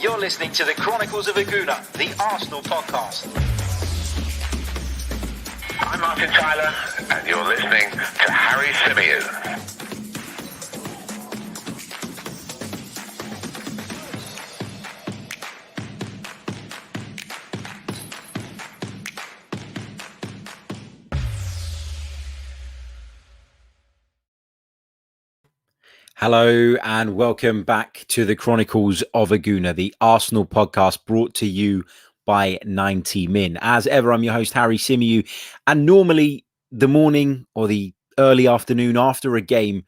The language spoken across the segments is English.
You're listening to the Chronicles of a Gooner, the Arsenal podcast. I'm Martin Tyler, and you're listening to Harry Symeou. Hello and welcome back to the Chronicles of a Gooner, the Arsenal podcast brought to you by 90 Min. As ever, I'm your host, Harry Symeou, and normally the morning or the early afternoon after a game,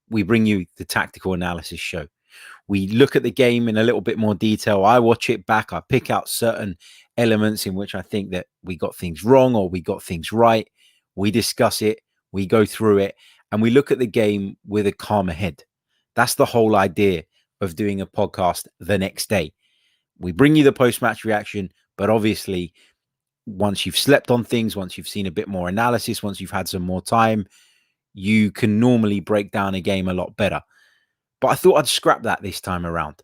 we bring you the tactical analysis show. We look at the game in a little bit more detail. I watch it back. I pick out certain elements in which I think that we got things wrong or we got things right. We discuss it, we go through it, and we look at the game with a calmer head. That's the whole idea of doing a podcast the next day. We bring you the post-match reaction, but obviously, once you've slept on things, once you've seen a bit more analysis, once you've had some more time, you can normally break down a game a lot better. But I thought I'd scrap that this time around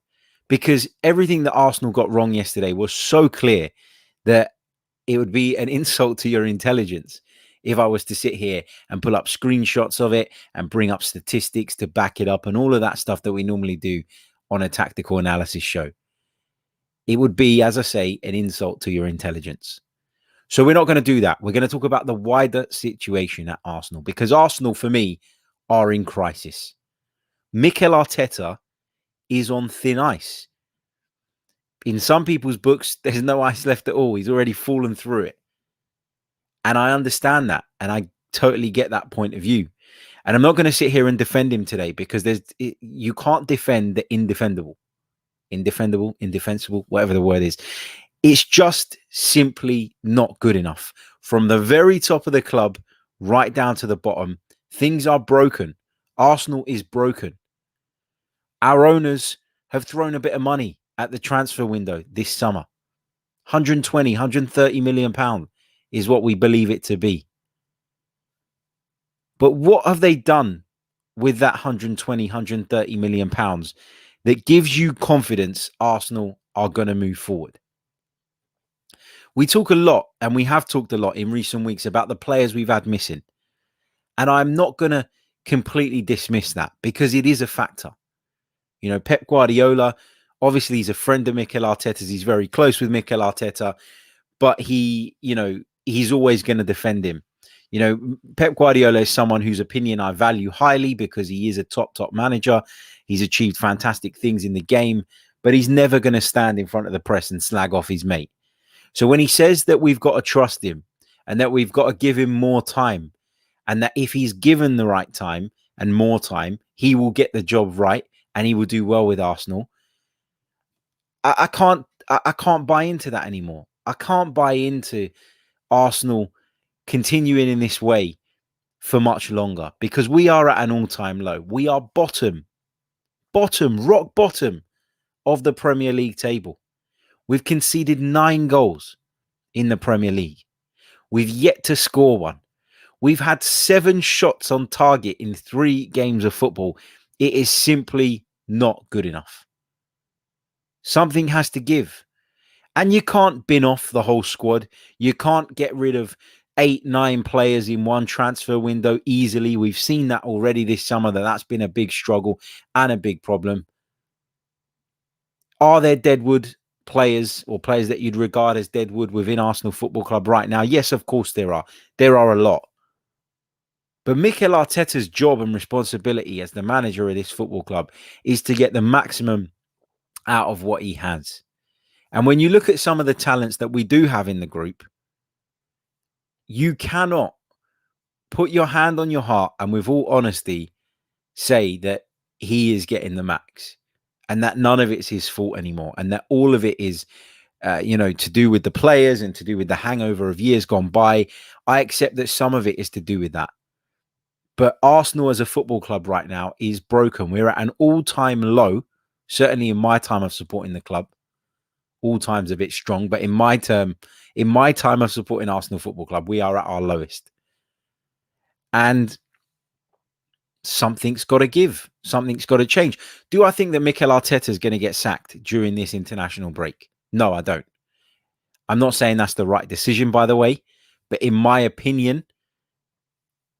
because everything that Arsenal got wrong yesterday was so clear that it would be an insult to your intelligence if I was to sit here and pull up screenshots of it and bring up statistics to back it up and all of that stuff that we normally do on a tactical analysis show. It would be, as I say, an insult to your intelligence. So we're not going to do that. We're going to talk about the wider situation at Arsenal because Arsenal, for me, are in crisis. Mikel Arteta is on thin ice. In some people's books, there's no ice left at all. He's already fallen through it. And I understand that. And I totally get that point of view. And I'm not going to sit here and defend him today because you can't defend the indefendable. Indefendable, indefensible, whatever the word is. It's just simply not good enough. From the very top of the club right down to the bottom, things are broken. Arsenal is broken. Our owners have thrown a bit of money at the transfer window this summer. 120, 130 million pounds is what we believe it to be. But what have they done with that 120, 130 million pounds that gives you confidence Arsenal are going to move forward? We talk a lot, and we have talked a lot in recent weeks about the players we've had missing. And I'm not going to completely dismiss that because it is a factor. You know, Pep Guardiola, obviously he's a friend of Mikel Arteta's. He's very close with Mikel Arteta, but he's always going to defend him. You know, Pep Guardiola is someone whose opinion I value highly because he is a top manager. He's achieved fantastic things in the game, but he's never going to stand in front of the press and slag off his mate. So when he says that we've got to trust him and that we've got to give him more time and that if he's given the right time and more time, he will get the job right and he will do well with Arsenal. I can't buy into that anymore. I can't buy into Arsenal continuing in this way for much longer because we are at an all-time low. We are rock bottom of the Premier League table. We've conceded 9 goals in the Premier League. We've yet to score one. We've had 7 shots on target in 3 games of football. It is simply not good enough. Something has to give. And you can't bin off the whole squad. You can't get rid of 8, 9 players in one transfer window easily. We've seen that already this summer, that's been a big struggle and a big problem. Are there deadwood players or players that you'd regard as deadwood within Arsenal Football Club right now? Yes, of course there are. There are a lot. But Mikel Arteta's job and responsibility as the manager of this football club is to get the maximum out of what he has. And when you look at some of the talents that we do have in the group, you cannot put your hand on your heart and with all honesty say that he is getting the max and that none of it's his fault anymore and that all of it is, to do with the players and to do with the hangover of years gone by. I accept that some of it is to do with that. But Arsenal as a football club right now is broken. We're at an all-time low, certainly in my time of supporting the club. All times a bit strong, but in my time of supporting Arsenal Football Club, we are at our lowest. And something's got to give. Something's got to change. Do I think that Mikel Arteta is going to get sacked during this international break? No, I don't. I'm not saying that's the right decision, by the way, but in my opinion,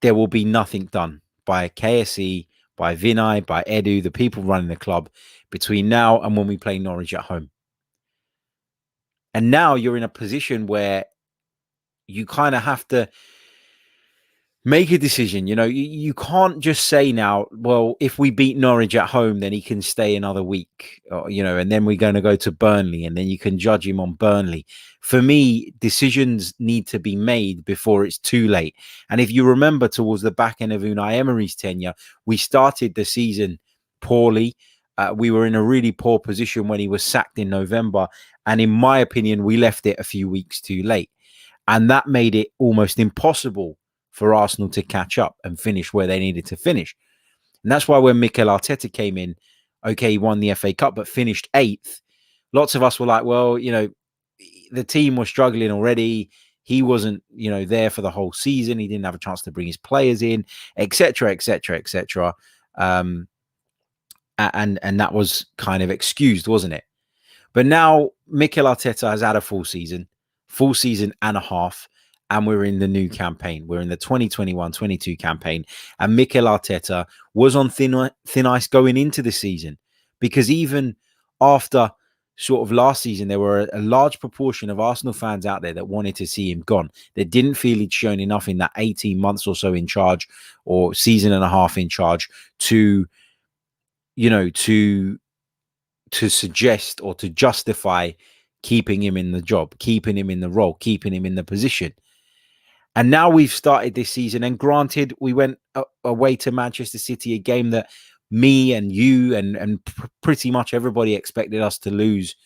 there will be nothing done by KSE, by Vinay, by Edu, the people running the club between now and when we play Norwich at home. And now you're in a position where you kind of have to make a decision. You can't just say now, well, if we beat Norwich at home, then he can stay another week, and then we're going to go to Burnley and then you can judge him on Burnley. For me, decisions need to be made before it's too late. And if you remember, towards the back end of Unai Emery's tenure, we started the season poorly. We were in a really poor position when he was sacked in November. And in my opinion, we left it a few weeks too late. And that made it almost impossible for Arsenal to catch up and finish where they needed to finish. And that's why when Mikel Arteta came in, okay, he won the FA Cup, but finished 8th. Lots of us were like, well, the team was struggling already. He wasn't, there for the whole season. He didn't have a chance to bring his players in, etc., etc., etc. And that was kind of excused, wasn't it? But now Mikel Arteta has had a full season and a half. And we're in the new campaign. We're in the 2021-22 campaign. And Mikel Arteta was on thin ice going into the season, because even after sort of last season, there were a large proportion of Arsenal fans out there that wanted to see him gone. They didn't feel he'd shown enough in that 18 months or so in charge, or season and a half in charge, to suggest or to justify keeping him in the job, keeping him in the role, keeping him in the position. And now we've started this season, and granted, we went away to Manchester City, a game that me and you and pretty much everybody expected us to lose.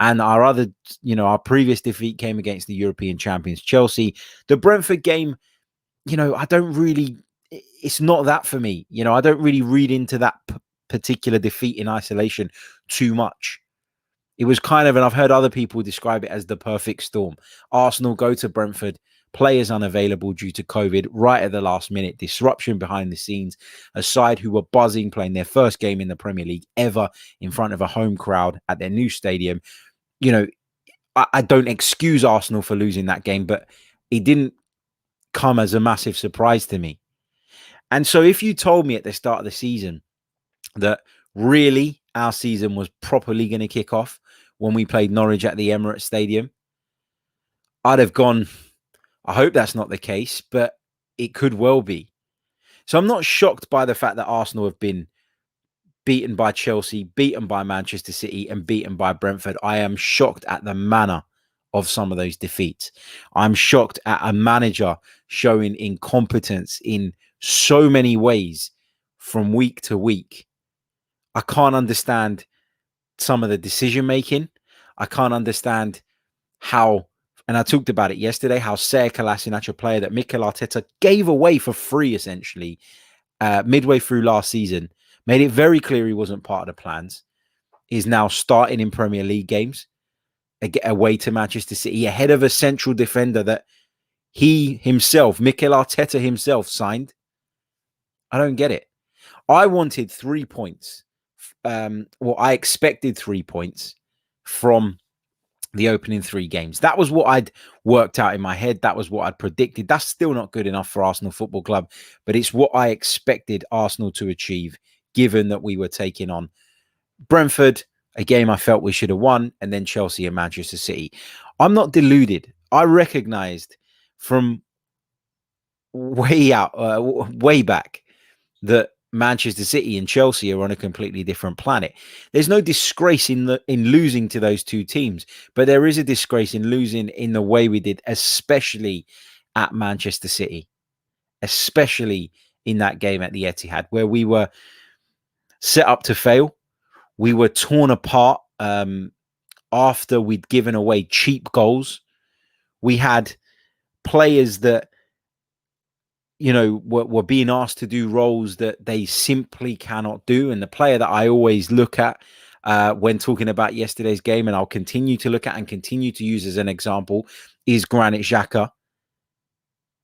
And our previous defeat came against the European champions, Chelsea. The Brentford game, it's not that for me. I don't really read into that particular defeat in isolation too much. It was kind of, and I've heard other people describe it as the perfect storm. Arsenal go to Brentford, players unavailable due to COVID right at the last minute, disruption behind the scenes, a side who were buzzing, playing their first game in the Premier League ever in front of a home crowd at their new stadium. I don't excuse Arsenal for losing that game, but it didn't come as a massive surprise to me. And so if you told me at the start of the season that really our season was properly going to kick off when we played Norwich at the Emirates Stadium, I'd have gone, I hope that's not the case, but it could well be. So I'm not shocked by the fact that Arsenal have been beaten by Chelsea, beaten by Manchester City, and beaten by Brentford. I am shocked at the manner of some of those defeats. I'm shocked at a manager showing incompetence in so many ways from week to week. I can't understand some of the decision making. I can't understand how, and I talked about it yesterday, how Serie, a player that Mikel Arteta gave away for free, essentially, midway through last season, made it very clear he wasn't part of the plans, is now starting in Premier League games, away to Manchester City, ahead of a central defender that he himself, Mikel Arteta himself, signed. I don't get it. I wanted 3 points. I expected 3 points from the opening 3 games. That was what I'd worked out in my head. That was what I'd predicted. That's still not good enough for Arsenal Football Club, but it's what I expected Arsenal to achieve, given that we were taking on Brentford, a game I felt we should have won, and then Chelsea and Manchester City. I'm not deluded. I recognized from way back, that Manchester City and Chelsea are on a completely different planet. There's no disgrace in losing to those two teams, but there is a disgrace in losing in the way we did, especially at Manchester City, especially in that game at the Etihad, where we were set up to fail. We were torn apart after we'd given away cheap goals. We had players that were being asked to do roles that they simply cannot do. And the player that I always look at when talking about yesterday's game, and I'll continue to look at and continue to use as an example, is Granit Xhaka.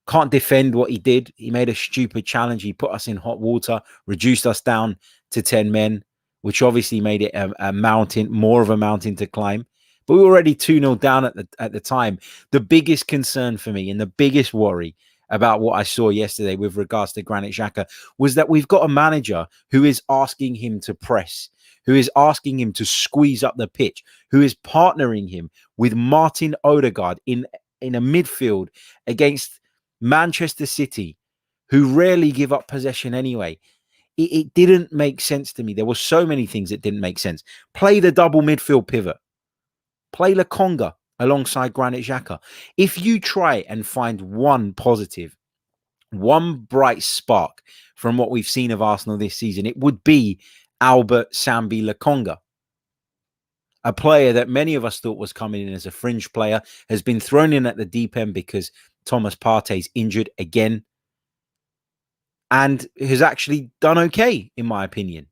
Can't defend what he did. He made a stupid challenge. He put us in hot water, reduced us down to 10 men, which obviously made it a mountain, more of a mountain to climb. But we were already 2-0 down at the time. The biggest concern for me and the biggest worry about what I saw yesterday with regards to Granit Xhaka was that we've got a manager who is asking him to press, who is asking him to squeeze up the pitch, who is partnering him with Martin Odegaard in a midfield against Manchester City, who rarely give up possession anyway. It didn't make sense to me. There were so many things that didn't make sense. Play the double midfield pivot. Play Lokonga alongside Granit Xhaka. If you try and find one positive, one bright spark from what we've seen of Arsenal this season, it would be Albert Sambi Lokonga. A player that many of us thought was coming in as a fringe player, has been thrown in at the deep end because Thomas Partey's injured again, and has actually done okay, in my opinion.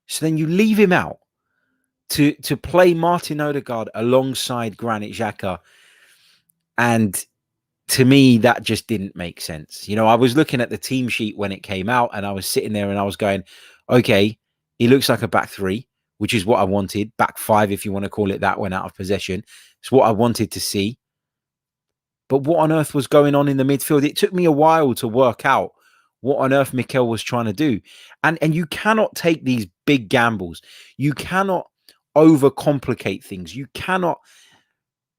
So then you leave him out to play Martin Odegaard alongside Granit Xhaka, and to me, that just didn't make sense. You know, I was looking at the team sheet when it came out, and I was sitting there and I was going, okay, he looks like a back three, which is what I wanted. Back five, if you want to call it that, when out of possession. It's what I wanted to see. But what on earth was going on in the midfield? It took me a while to work out what on earth Mikel was trying to do. And you cannot take these big gambles. You cannot overcomplicate things. You cannot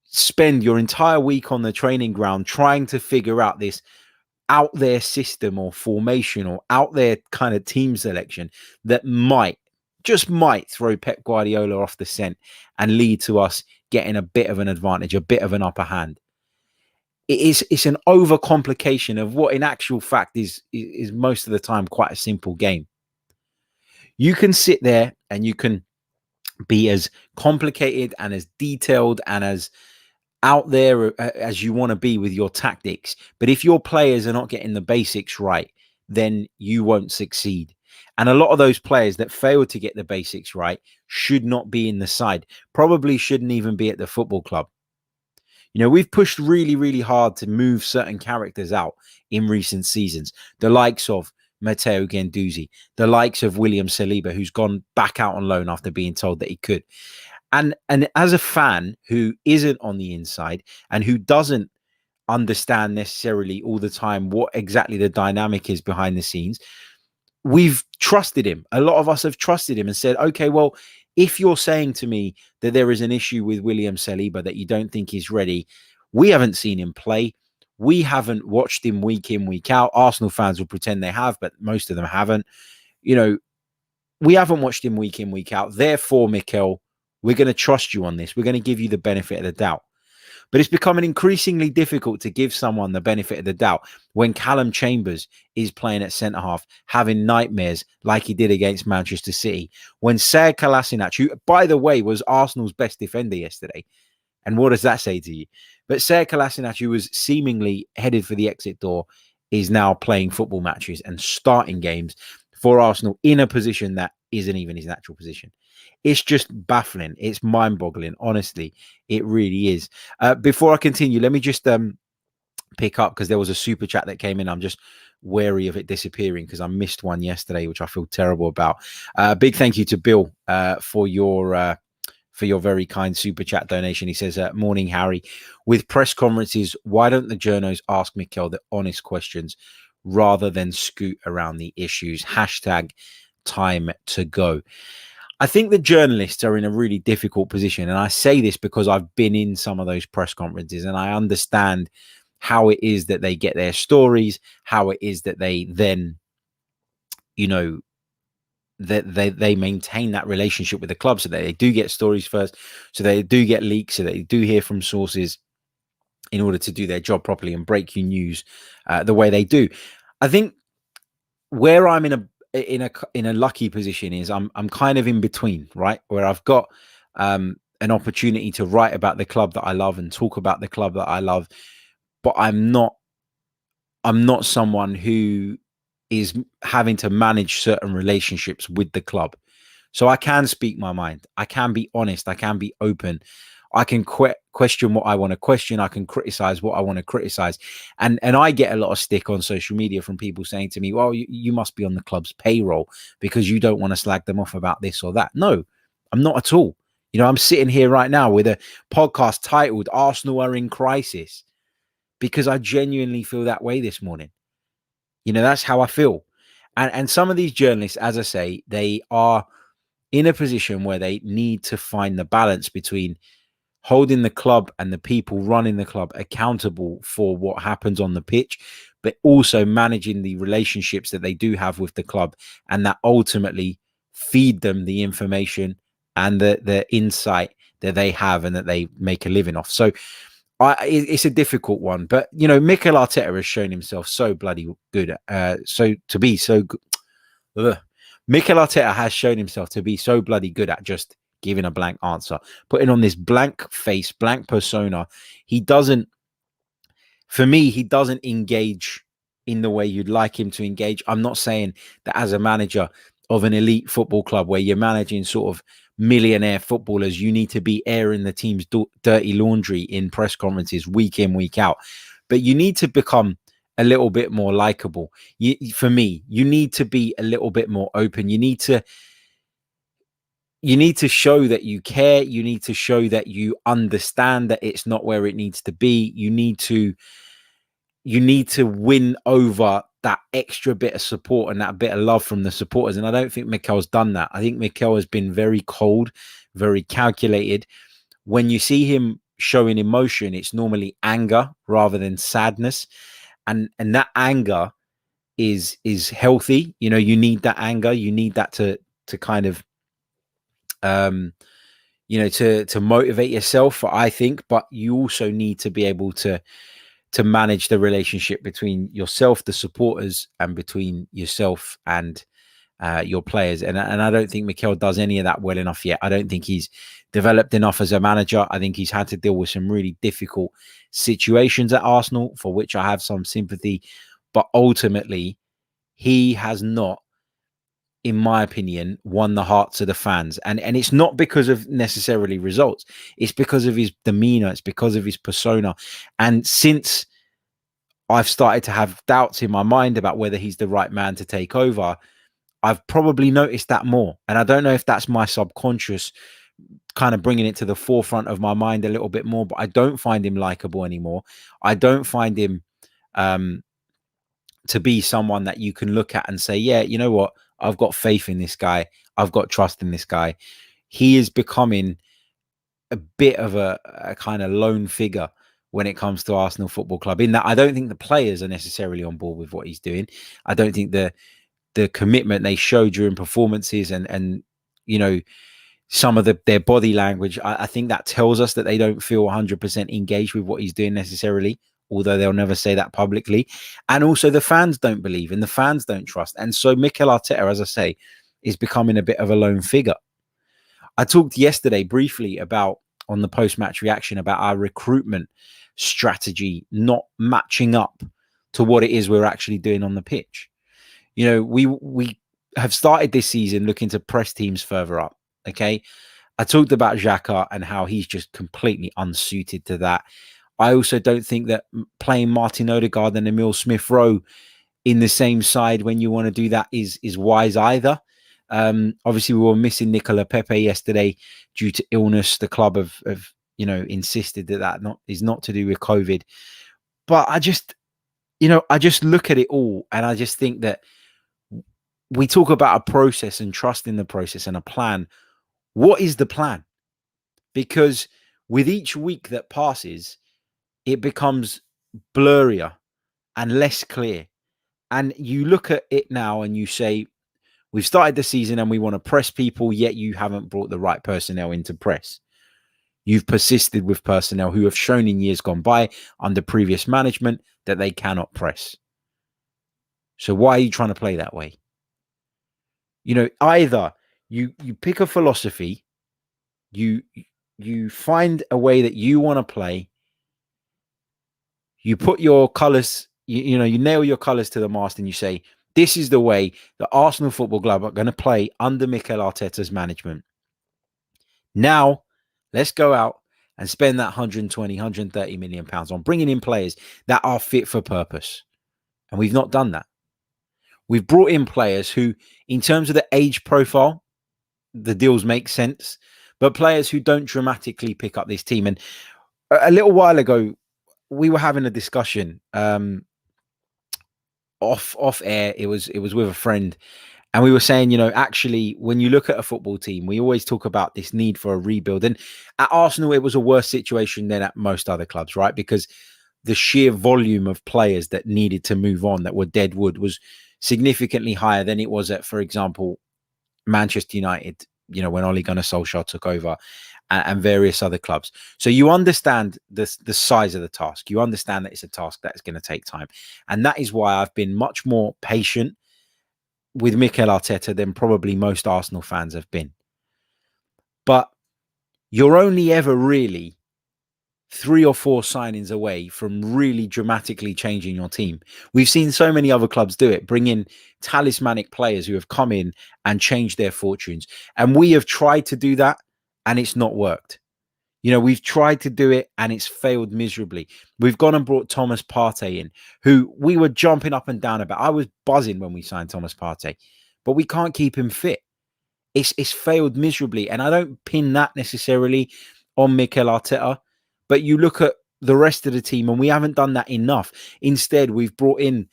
spend your entire week on the training ground trying to figure out this out there system or formation or out there kind of team selection that might throw Pep Guardiola off the scent and lead to us getting a bit of an advantage, a bit of an upper hand. It's an overcomplication of what in actual fact is most of the time quite a simple game. You can sit there and you can be as complicated and as detailed and as out there as you want to be with your tactics. But if your players are not getting the basics right, then you won't succeed. And a lot of those players that fail to get the basics right should not be in the side, probably shouldn't even be at the football club. You know, we've pushed really, really hard to move certain characters out in recent seasons. The likes of Matteo Guendouzi, the likes of William Saliba, who's gone back out on loan after being told that he could. And as a fan who isn't on the inside and who doesn't understand necessarily all the time what exactly the dynamic is behind the scenes, we've trusted him. A lot of us have trusted him and said, okay, well, if you're saying to me that there is an issue with William Saliba, that you don't think he's ready, we haven't seen him play. We haven't watched him week in, week out. Arsenal fans will pretend they have, but most of them haven't. You know, we haven't watched him week in, week out. Therefore, Mikel, we're going to trust you on this. We're going to give you the benefit of the doubt. But it's becoming increasingly difficult to give someone the benefit of the doubt when Callum Chambers is playing at centre-half, having nightmares like he did against Manchester City. When Sead Kolasinac, who, by the way, was Arsenal's best defender yesterday. And what does that say to you? But Sead Kolasinac, who was seemingly headed for the exit door, is now playing football matches and starting games for Arsenal in a position that isn't even his natural position. It's just baffling. It's mind-boggling. Honestly, it really is. Before I continue, let me just pick up, because there was a super chat that came in. I'm just wary of it disappearing because I missed one yesterday, which I feel terrible about. Big thank you to Bill for your very kind super chat donation. He says, morning, Harry. With press conferences, why don't the journos ask Mikel the honest questions rather than scoot around the issues? Hashtag time to go. I think the journalists are in a really difficult position. And I say this because I've been in some of those press conferences and I understand how it is that they get their stories, how it is that they then, you know, that they maintain that relationship with the club, so that they do get stories first, so they do get leaks, so they do hear from sources in order to do their job properly and break you news the way they do. I think where I'm in a lucky position is I'm kind of in between, right? Where I've got an opportunity to write about the club that I love and talk about the club that I love, but I'm not someone who is having to manage certain relationships with the club. So I can speak my mind. I can be honest. I can be open. I can question what I want to question. I can criticize what I want to criticize. And I get a lot of stick on social media from people saying to me, well, you must be on the club's payroll because you don't want to slag them off about this or that. No, I'm not at all. You know, I'm sitting here right now with a podcast titled Arsenal Are in Crisis because I genuinely feel that way this morning. You know, that's how I feel. And some of these journalists, as I say, they are in a position where they need to find the balance between holding the club and the people running the club accountable for what happens on the pitch, but also managing the relationships that they do have with the club and that ultimately feed them the information and the insight that they have and that they make a living off. So it's a difficult one, but you know, Mikel Arteta has shown himself so bloody good. Mikel Arteta has shown himself to be so bloody good at just giving a blank answer, putting on this blank face, blank persona. He doesn't engage in the way you'd like him to engage. I'm not saying that as a manager of an elite football club where you're managing sort of millionaire footballers, you need to be airing the team's dirty laundry in press conferences week in, week out. But you need to become a little bit more likable. For me, you need to be a little bit more open. You need to show that you care. You need to show that you understand that it's not where it needs to be. You need to win over that extra bit of support and that bit of love from the supporters. And I don't think Mikel's done that. I think Mikel has been very cold, very calculated. When you see him showing emotion, it's normally anger rather than sadness. And that anger is healthy. You know, you need that anger. You need that to kind of, you know, to motivate yourself, I think. But you also need to be able to manage the relationship between yourself, the supporters, and between yourself and your players. And I don't think Mikel does any of that well enough yet. I don't think he's developed enough as a manager. I think he's had to deal with some really difficult situations at Arsenal, for which I have some sympathy. But ultimately, he has not, in my opinion, won the hearts of the fans. And it's not because of necessarily results. It's because of his demeanor. It's because of his persona. And since I've started to have doubts in my mind about whether he's the right man to take over, I've probably noticed that more. And I don't know if that's my subconscious kind of bringing it to the forefront of my mind a little bit more, but I don't find him likable anymore. I don't find him to be someone that you can look at and say, yeah, you know what? I've got faith in this guy. I've got trust in this guy. He is becoming a bit of a kind of lone figure when it comes to Arsenal Football Club, in that I don't think the players are necessarily on board with what he's doing. I don't think the commitment they show during performances and you know, some of their body language, I think that tells us that they don't feel 100% engaged with what he's doing necessarily, although they'll never say that publicly. And also the fans don't believe and the fans don't trust. And so Mikel Arteta, as I say, is becoming a bit of a lone figure. I talked yesterday briefly about, on the post-match reaction, about our recruitment strategy not matching up to what it is we're actually doing on the pitch. You know, we have started this season looking to press teams further up. Okay. I talked about Xhaka and how he's just completely unsuited to that. I also don't think that playing Martin Odegaard and Emile Smith-Rowe in the same side when you want to do that is wise either. Obviously, we were missing Nicola Pepe yesterday due to illness. The club have you know, insisted that is not to do with COVID. But I just look at it all and I just think that we talk about a process and trust in the process and a plan. What is the plan? Because with each week that passes, it becomes blurrier and less clear. And you look at it now and you say, we've started the season and we want to press people, yet you haven't brought the right personnel into press. You've persisted with personnel who have shown in years gone by under previous management that they cannot press. So why are you trying to play that way? You know, either you pick a philosophy, you find a way that you want to play, you put your colours, you nail your colours to the mast and you say, this is the way the Arsenal Football Club are going to play under Mikel Arteta's management. Now, let's go out and spend that 120, 130 million pounds on bringing in players that are fit for purpose. And we've not done that. We've brought in players who, in terms of the age profile, the deals make sense, but players who don't dramatically pick up this team. And a little while ago, we were having a discussion off air. It was with a friend, and we were saying, actually, when you look at a football team, we always talk about this need for a rebuild. And at Arsenal, it was a worse situation than at most other clubs, right? Because the sheer volume of players that needed to move on, that were dead wood, was significantly higher than it was at, for example, Manchester United, when Ole Gunnar Solskjaer took over, and various other clubs. So you understand the size of the task. You understand that it's a task that is going to take time. And that is why I've been much more patient with Mikel Arteta than probably most Arsenal fans have been. But you're only ever really 3 or 4 signings away from really dramatically changing your team. We've seen so many other clubs do it, bring in talismanic players who have come in and changed their fortunes. And we have tried to do that, and it's not worked. We've tried to do it, and it's failed miserably. We've gone and brought Thomas Partey in, who we were jumping up and down about. I was buzzing when we signed Thomas Partey, but we can't keep him fit. It's failed miserably, and I don't pin that necessarily on Mikel Arteta, but you look at the rest of the team, and we haven't done that enough. Instead, we've brought in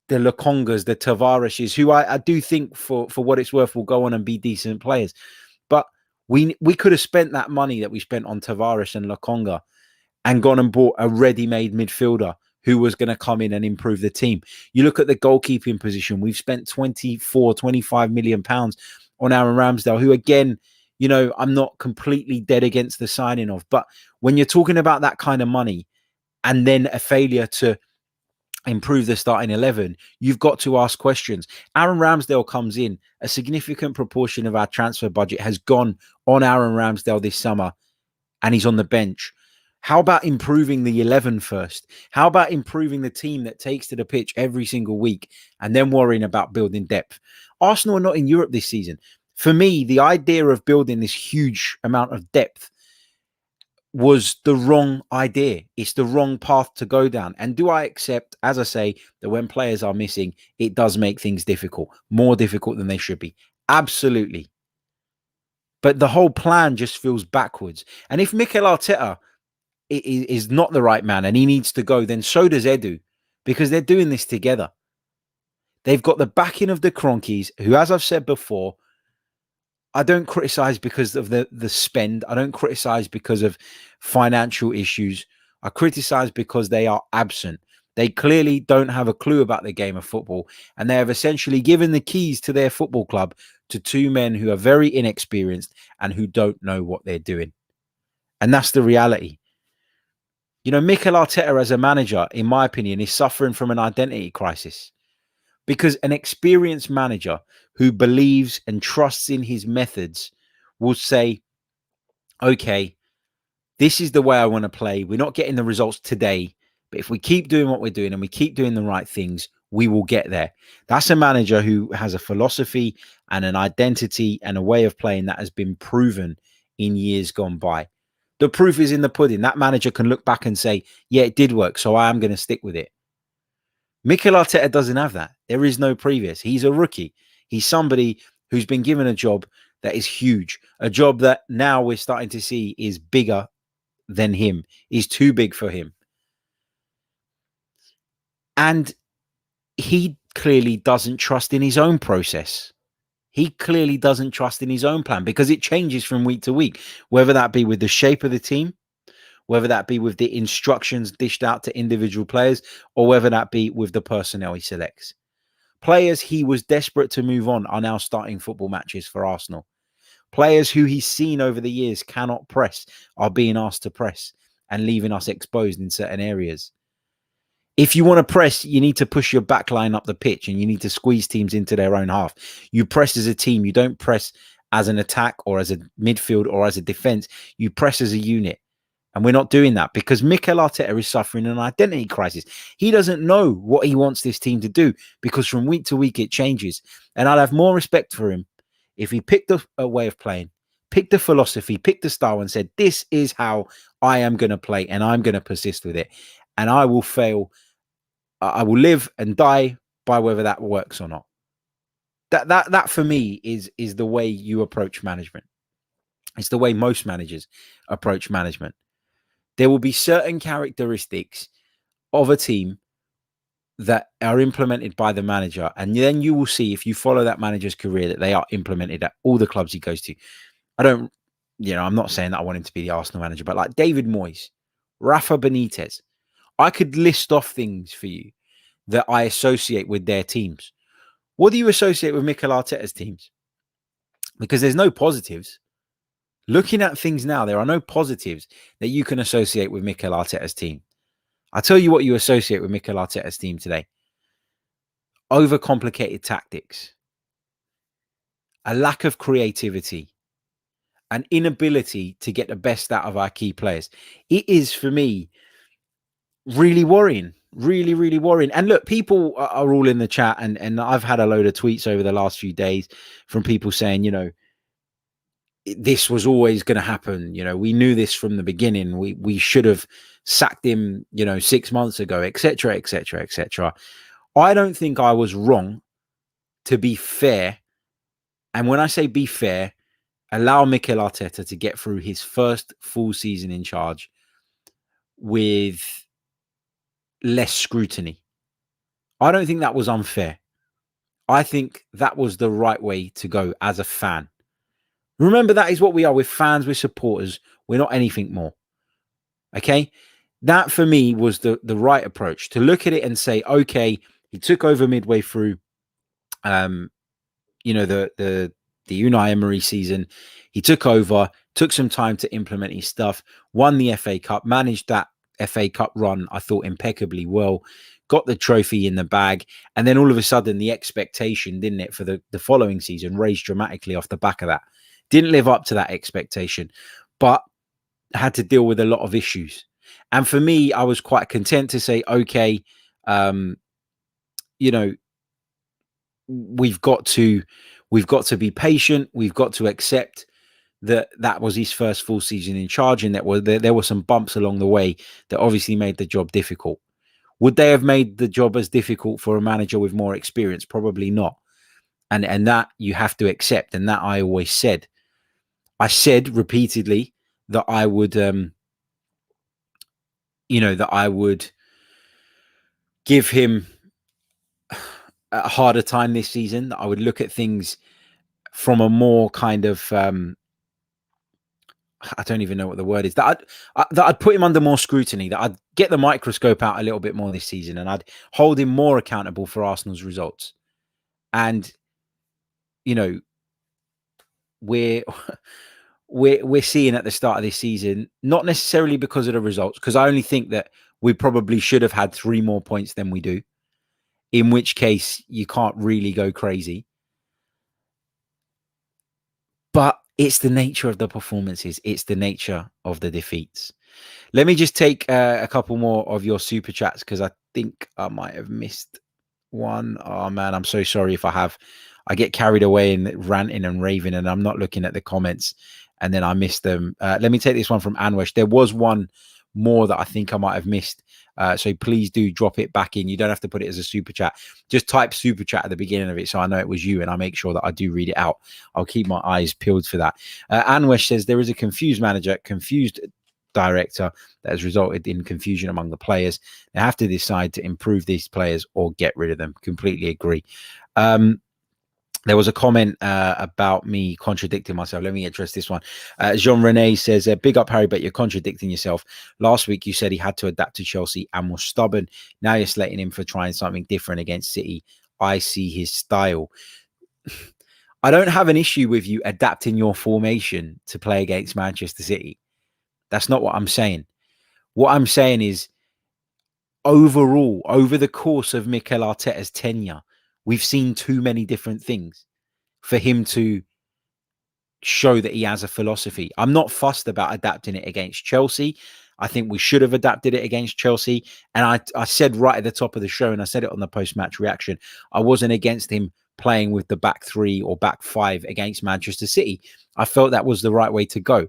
the Lokongas, the Tavareses, who I do think for what it's worth will go on and be decent players. But we could have spent that money that we spent on Tavares and Lokonga and gone and bought a ready-made midfielder who was going to come in and improve the team. You look at the goalkeeping position. We've spent 25 million pounds on Aaron Ramsdale, who, again, I'm not completely dead against the signing of. But when you're talking about that kind of money and then a failure to improve the starting 11, you've got to ask questions. Aaron Ramsdale comes in. A significant proportion of our transfer budget has gone on Aaron Ramsdale this summer, and he's on the bench. How about improving the 11 first? How about improving the team that takes to the pitch every single week and then worrying about building depth? Arsenal are not in Europe this season. For me, the idea of building this huge amount of depth was the wrong idea. It's the wrong path to go down. And do I accept, as I say, that when players are missing, it does make things difficult, more difficult than they should be? Absolutely. But the whole plan just feels backwards. And if Mikel Arteta is not the right man and he needs to go, then so does Edu, because they're doing this together. They've got the backing of the Chronicles, who, as I've said before, I don't criticize because of the spend. I don't criticize because of financial issues. I criticize because they are absent. They clearly don't have a clue about the game of football, and they have essentially given the keys to their football club to 2 men who are very inexperienced and who don't know what they're doing. And that's the reality. Mikel Arteta as a manager, in my opinion, is suffering from an identity crisis, because an experienced manager who believes and trusts in his methods will say, okay, this is the way I want to play. We're not getting the results today, but if we keep doing what we're doing and we keep doing the right things, we will get there. That's a manager who has a philosophy and an identity and a way of playing that has been proven in years gone by. The proof is in the pudding. That manager can look back and say, yeah, it did work, so I am going to stick with it. Mikel Arteta doesn't have that. There is no previous. He's a rookie. He's somebody who's been given a job that is huge, a job that now we're starting to see is bigger than him, is too big for him. And he clearly doesn't trust in his own process. He clearly doesn't trust in his own plan, because it changes from week to week, whether that be with the shape of the team, whether that be with the instructions dished out to individual players, or whether that be with the personnel he selects. Players he was desperate to move on are now starting football matches for Arsenal. Players who he's seen over the years cannot press are being asked to press and leaving us exposed in certain areas. If you want to press, you need to push your back line up the pitch and you need to squeeze teams into their own half. You press as a team. You don't press as an attack or as a midfield or as a defense. You press as a unit. And we're not doing that because Mikel Arteta is suffering an identity crisis. He doesn't know what he wants this team to do because from week to week it changes. And I'd have more respect for him if he picked a way of playing, picked the philosophy, picked the style and said, this is how I am going to play and I'm going to persist with it. And I will fail. I will live and die by whether that works or not. That for me is the way you approach management. It's the way most managers approach management. There will be certain characteristics of a team that are implemented by the manager. And then you will see, if you follow that manager's career, that they are implemented at all the clubs he goes to. I'm not saying that I want him to be the Arsenal manager, but like David Moyes, Rafa Benitez, I could list off things for you that I associate with their teams. What do you associate with Mikel Arteta's teams? Because there's no positives. Looking at things now, there are no positives that you can associate with Mikel Arteta's team. I'll tell you what you associate with Mikel Arteta's team today. Overcomplicated tactics, a lack of creativity, an inability to get the best out of our key players. It is, for me, really worrying. Really, really worrying. And look, people are all in the chat, and I've had a load of tweets over the last few days from people saying, this was always going to happen. We knew this from the beginning. We should have sacked him, 6 months ago, etc., etc., etc. I don't think I was wrong, to be fair. And when I say be fair, allow Mikel Arteta to get through his first full season in charge with less scrutiny. I don't think that was unfair. I think that was the right way to go as a fan. Remember, that is what we are. We're fans, we're supporters. We're not anything more. Okay? That, for me, was the right approach, to look at it and say, okay, he took over midway through, the Unai Emery season. He took over, took some time to implement his stuff, won the FA Cup, managed that FA Cup run, I thought, impeccably well, got the trophy in the bag, and then all of a sudden the expectation, didn't it, for the following season raised dramatically off the back of that. Didn't live up to that expectation, but had to deal with a lot of issues. And for me, I was quite content to say, okay, we've got to be patient. We've got to accept that was his first full season in charge, and that there were some bumps along the way that obviously made the job difficult. Would they have made the job as difficult for a manager with more experience? Probably not. And that you have to accept. And that I always said. I said repeatedly that I would, that I would give him a harder time this season. That I would look at things from a more kind of, I don't even know what the word is, that I'd put him under more scrutiny, that I'd get the microscope out a little bit more this season, and I'd hold him more accountable for Arsenal's results. And, we're seeing at the start of this season, not necessarily because of the results, because I only think that we probably should have had 3 more points than we do, in which case you can't really go crazy. But it's the nature of the performances. It's the nature of the defeats. Let me just take a couple more of your super chats, because I think I might have missed one. Oh, man, I'm so sorry if I have. I get carried away in ranting and raving, and I'm not looking at the comments, and then I missed them. Let me take this one from Anwesh. There was one more that I think I might have missed. So please do drop it back in. You don't have to put it as a super chat. Just type super chat at the beginning of it, so I know it was you, and I make sure that I do read it out. I'll keep my eyes peeled for that. Anwesh says there is a confused manager, confused director that has resulted in confusion among the players. They have to decide to improve these players or get rid of them. Completely agree. There was a comment about me contradicting myself. Let me address this one. Jean-René says, big up, Harry, but you're contradicting yourself. Last week, you said he had to adapt to Chelsea and was stubborn. Now you're slating him for trying something different against City. I see his style. I don't have an issue with you adapting your formation to play against Manchester City. That's not what I'm saying. What I'm saying is, overall, over the course of Mikel Arteta's tenure, we've seen too many different things for him to show that he has a philosophy. I'm not fussed about adapting it against Chelsea. I think we should have adapted it against Chelsea. And I said right at the top of the show, and I said it on the post-match reaction, I wasn't against him playing with the back three or back five against Manchester City. I felt that was the right way to go.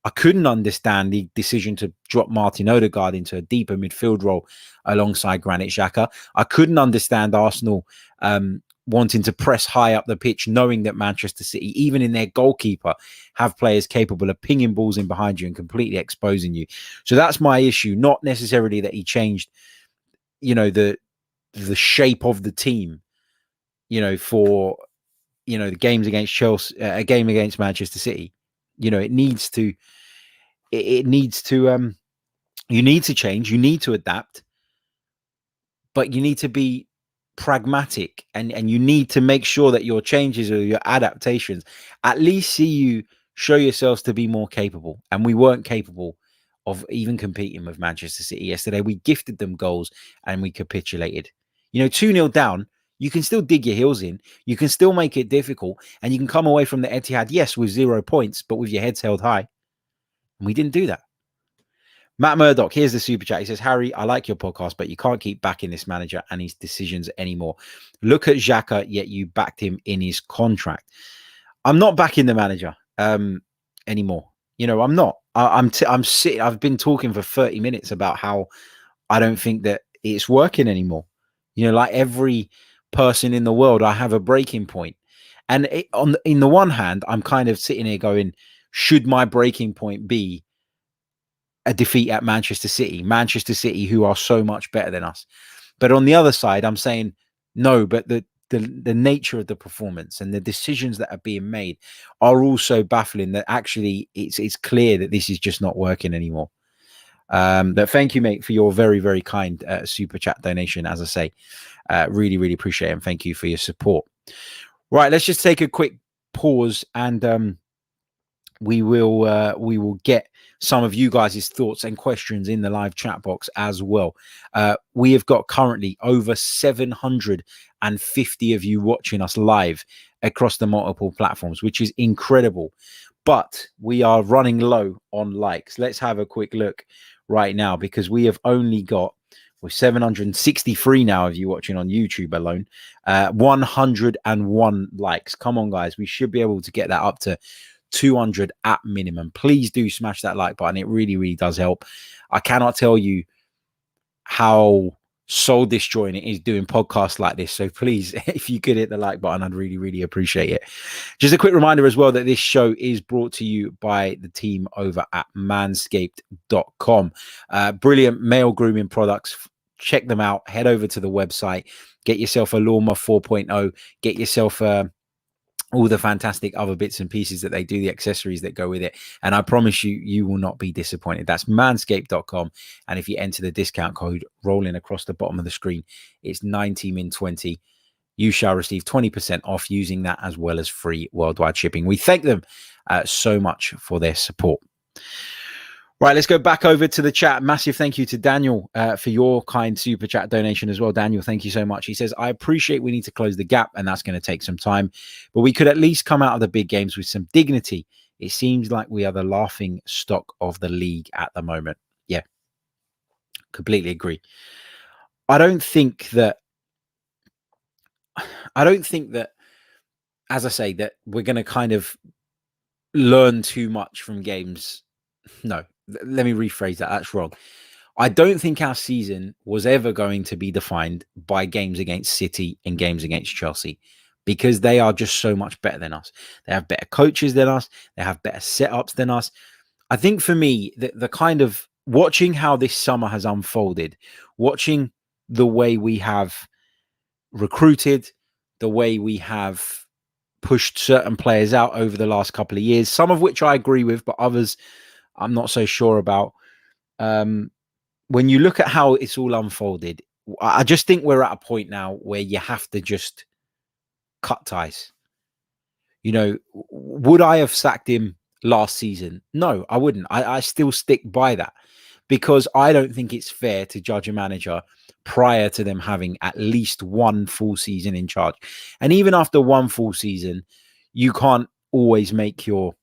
I couldn't understand the decision to drop Martin Odegaard into a deeper midfield role alongside Granit Xhaka. I couldn't understand Arsenal wanting to press high up the pitch, knowing that Manchester City, even in their goalkeeper, have players capable of pinging balls in behind you and completely exposing you. So that's my issue. Not necessarily that he changed, the shape of the team, for, the games against Chelsea, a game against Manchester City. It needs to, you need to change, you need to adapt, but you need to be pragmatic and you need to make sure that your changes or your adaptations at least see you show yourselves to be more capable. And we weren't capable of even competing with Manchester City yesterday. We gifted them goals and we capitulated. 2-0 down, you can still dig your heels in. You can still make it difficult. And you can come away from the Etihad, yes, with 0 points, but with your heads held high. And we didn't do that. Matt Murdoch, here's the super chat. He says, Harry, I like your podcast, but you can't keep backing this manager and his decisions anymore. Look at Xhaka, yet you backed him in his contract. I'm not backing the manager anymore. I'm not. I'm sitting. I've been talking for 30 minutes about how I don't think that it's working anymore. Like every person in the world, I have a breaking point. And in the one hand, I'm kind of sitting here going, should my breaking point be a defeat at Manchester City, who are so much better than us? But on the other side, I'm saying no, but the nature of the performance and the decisions that are being made are also baffling, that actually it's clear that this is just not working anymore. But thank you, mate, for your very, very kind super chat donation. As I say, really, really appreciate it. And thank you for your support. Right, let's just take a quick pause and we will get some of you guys' thoughts and questions in the live chat box as well. We have got currently over 750 of you watching us live across the multiple platforms, which is incredible. But we are running low on likes. Let's have a quick look right now, because we have only got, we're 763 now of you watching on YouTube alone. 101 likes. Come on, guys. We should be able to get that up to 200 at minimum. Please do smash that like button. It really, really does help. I cannot tell you how soul destroying it is doing podcasts like this. So please, if you could hit the like button, I'd really, really appreciate it. Just a quick reminder as well that this show is brought to you by the team over at manscaped.com. Brilliant male grooming products. Check them out. Head over to the website. Get yourself a Lawnmower 4.0. Get yourself all the fantastic other bits and pieces that they do, the accessories that go with it. And I promise you, you will not be disappointed. That's manscaped.com. And if you enter the discount code rolling across the bottom of the screen, it's 90min20. You shall receive 20% off using that, as well as free worldwide shipping. We thank them so much for their support. Right, let's go back over to the chat. Massive thank you to Daniel for your kind super chat donation as well. Daniel, thank you so much. He says, I appreciate we need to close the gap, and that's going to take some time, but we could at least come out of the big games with some dignity. It seems like we are the laughing stock of the league at the moment. Yeah, completely agree. I don't think that, as I say, that we're going to kind of learn too much from games. No, let me rephrase that. That's wrong. I don't think our season was ever going to be defined by games against City and games against Chelsea, because they are just so much better than us. They have better coaches than us. They have better setups than us. I think for me, the kind of watching how this summer has unfolded, watching the way we have recruited, the way we have pushed certain players out over the last couple of years, some of which I agree with, but others I'm not so sure about. When you look at how it's all unfolded, I just think we're at a point now where you have to just cut ties. Would I have sacked him last season? No, I wouldn't. I still stick by that, because I don't think it's fair to judge a manager prior to them having at least one full season in charge. And even after one full season, you can't always make your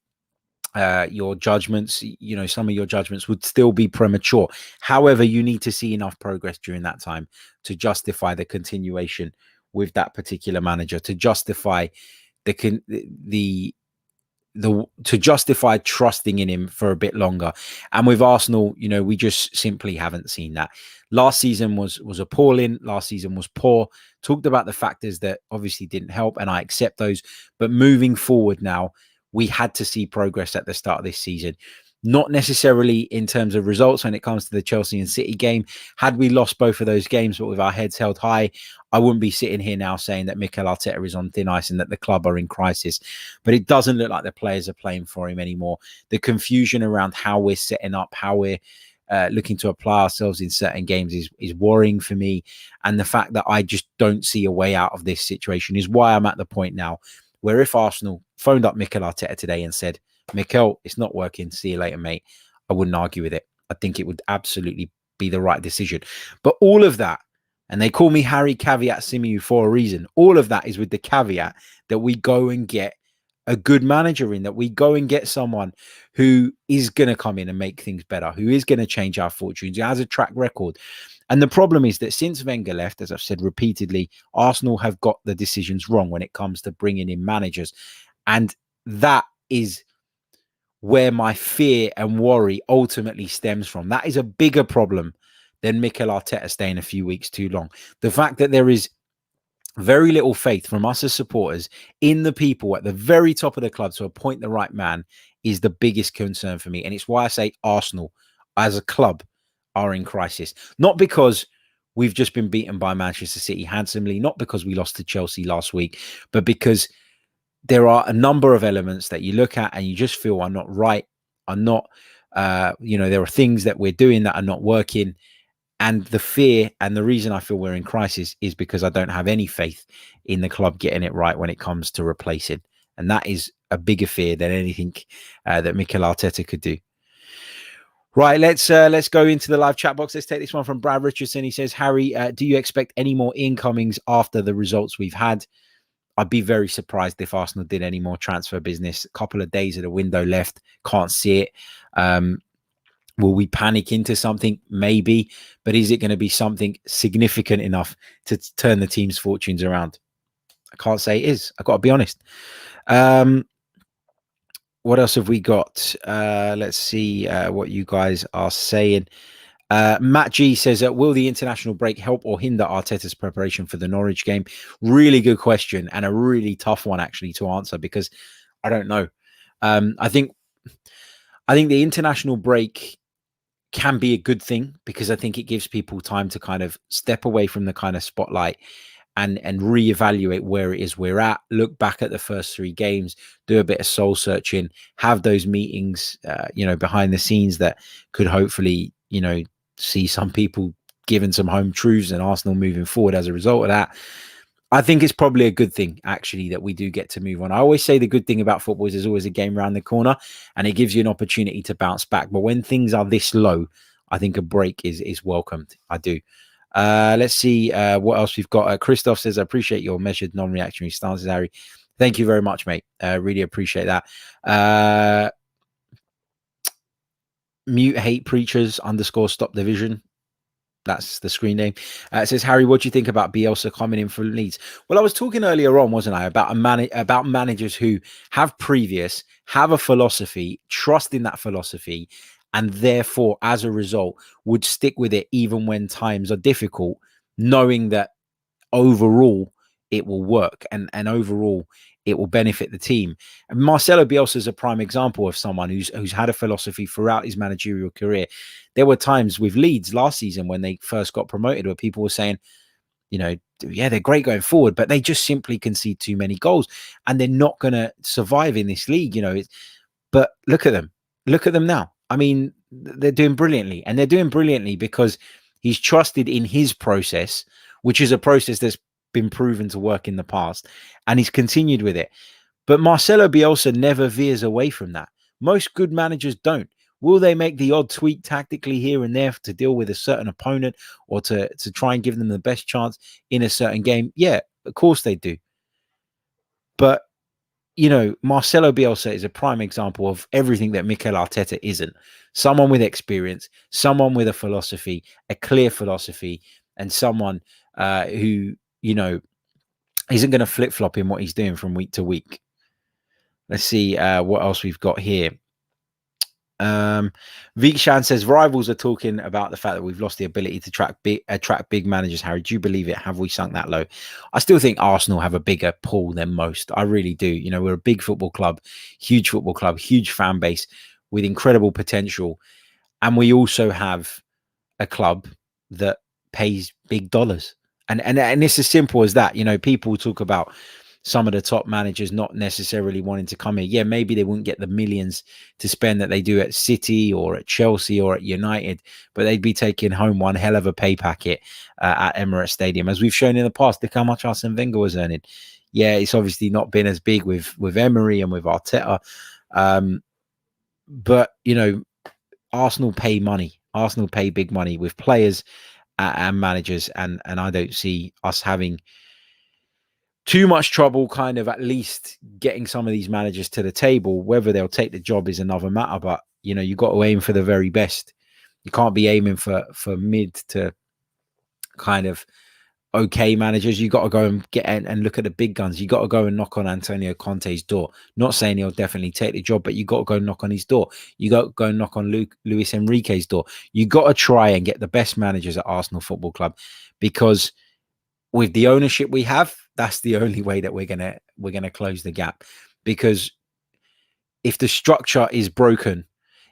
judgments. Some of your judgments would still be premature. However, you need to see enough progress during that time to justify the continuation with that particular manager to justify the to justify trusting in him for a bit longer. And with Arsenal, we just simply haven't seen that. Last season was appalling. Last season was poor. Talked about the factors that obviously didn't help, and I accept those. But moving forward now, we had to see progress at the start of this season. Not necessarily in terms of results when it comes to the Chelsea and City game. Had we lost both of those games, but with our heads held high, I wouldn't be sitting here now saying that Mikel Arteta is on thin ice and that the club are in crisis. But it doesn't look like the players are playing for him anymore. The confusion around how we're setting up, how we're looking to apply ourselves in certain games is worrying for me. And the fact that I just don't see a way out of this situation is why I'm at the point now where if Arsenal phoned up Mikel Arteta today and said, Mikel, it's not working, see you later, mate, I wouldn't argue with it. I think it would absolutely be the right decision. But all of that, and they call me Harry Caveat Symeou for a reason, all of that is with the caveat that we go and get a good manager in, that we go and get someone who is going to come in and make things better, who is going to change our fortunes, who has a track record. And the problem is that since Wenger left, as I've said repeatedly, Arsenal have got the decisions wrong when it comes to bringing in managers. And that is where my fear and worry ultimately stems from. That is a bigger problem than Mikel Arteta staying a few weeks too long. The fact that there is very little faith from us as supporters in the people at the very top of the club to appoint the right man is the biggest concern for me. And it's why I say Arsenal as a club are in crisis. Not because we've just been beaten by Manchester City handsomely, not because we lost to Chelsea last week, but because there are a number of elements that you look at and you just feel are not right, are not, there are things that we're doing that are not working. And the fear and the reason I feel we're in crisis is because I don't have any faith in the club getting it right when it comes to replacing. And that is a bigger fear than anything that Mikel Arteta could do. Right, let's go into the live chat box. Let's take this one from Brad Richardson. He says, Harry, do you expect any more incomings after the results we've had? I'd be very surprised if Arsenal did any more transfer business. A couple of days of the window left. Can't see it. Will we panic into something? Maybe. But is it going to be something significant enough to turn the team's fortunes around? I can't say it is. I've got to be honest. What else have we got? Let's see what you guys are saying. Matt G says, will the international break help or hinder Arteta's preparation for the Norwich game? Really good question, and a really tough one actually to answer, because I don't know. I think the international break can be a good thing, because I think it gives people time to kind of step away from the kind of spotlight and reevaluate where it is we're at, look back at the first 3 games, do a bit of soul searching, have those meetings, behind the scenes that could hopefully, see some people given some home truths and Arsenal moving forward as a result of that. I think it's probably a good thing, actually, that we do get to move on. I always say the good thing about football is there's always a game around the corner and it gives you an opportunity to bounce back. But when things are this low, I think a break is welcomed. I do. Let's see what else we've got. Christoph says, I appreciate your measured non-reactionary stances, Harry. Thank you very much, mate. Really appreciate that. Mute hate preachers _ stop division. That's the screen name. It says, Harry, what do you think about Bielsa coming in for Leeds? Well, I was talking earlier on, wasn't I, about about managers who have a philosophy, trust in that philosophy, and therefore, as a result, would stick with it even when times are difficult, knowing that overall it will work and overall it will benefit the team. And Marcelo Bielsa is a prime example of someone who's had a philosophy throughout his managerial career. There were times with Leeds last season when they first got promoted where people were saying, yeah, they're great going forward, but they just simply concede too many goals and they're not going to survive in this league. But look at them now. I mean, they're doing brilliantly, and they're doing brilliantly because he's trusted in his process, which is a process that's been proven to work in the past, and he's continued with it. But Marcelo Bielsa never veers away from that. Most good managers don't. Will they make the odd tweak tactically here and there to deal with a certain opponent or to try and give them the best chance in a certain game? Yeah, of course they do. But, Marcelo Bielsa is a prime example of everything that Mikel Arteta isn't. Someone with experience, someone with a philosophy, a clear philosophy, and someone who, isn't going to flip flop in what he's doing from week to week. Let's see what else we've got here. Vikshan says rivals are talking about the fact that we've lost the ability to attract big managers. Harry, do you believe it? Have we sunk that low? I still think Arsenal have a bigger pull than most. I really do. You know, we're a big football club, huge fan base with incredible potential. And we also have a club that pays big dollars. And it's as simple as that. You know, people talk about some of the top managers not necessarily wanting to come here. Yeah, maybe they wouldn't get the millions to spend that they do at City or at Chelsea or at United, but they'd be taking home one hell of a pay packet at Emirates Stadium. As we've shown in the past, look how much Arsene Wenger was earning. Yeah, it's obviously not been as big with Emery and with Arteta. But, you know, Arsenal pay money. Arsenal pay big money with players and managers. And I don't see us having too much trouble kind of at least getting some of these managers to the table. Whether they'll take the job is another matter, but you know, you got to aim for the very best. You can't be aiming for mid to kind of okay managers. You got to go and get and look at the big guns. You got to go and knock on Antonio Conte's door. Not saying he'll definitely take the job, but you got to go knock on his door. You got to go and knock on Luis Enrique's door. You got to try and get the best managers at Arsenal Football Club, because with the ownership we have, that's the only way that we're gonna close the gap. Because if the structure is broken,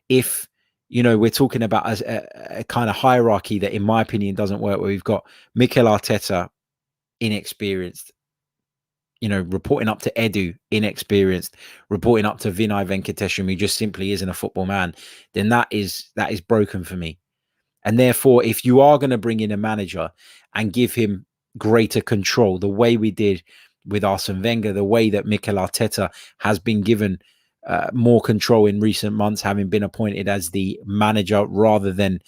if you know, we're talking about as a kind of hierarchy that, in my opinion, doesn't work, where we've got Mikel Arteta, inexperienced, you know, reporting up to Edu, inexperienced, reporting up to Vinay Venkatesham, who just simply isn't a football man, then that is broken for me. And therefore, if you are going to bring in a manager and give him greater control, the way we did with Arsene Wenger, the way that Mikel Arteta has been given more control in recent months, having been appointed as the manager rather than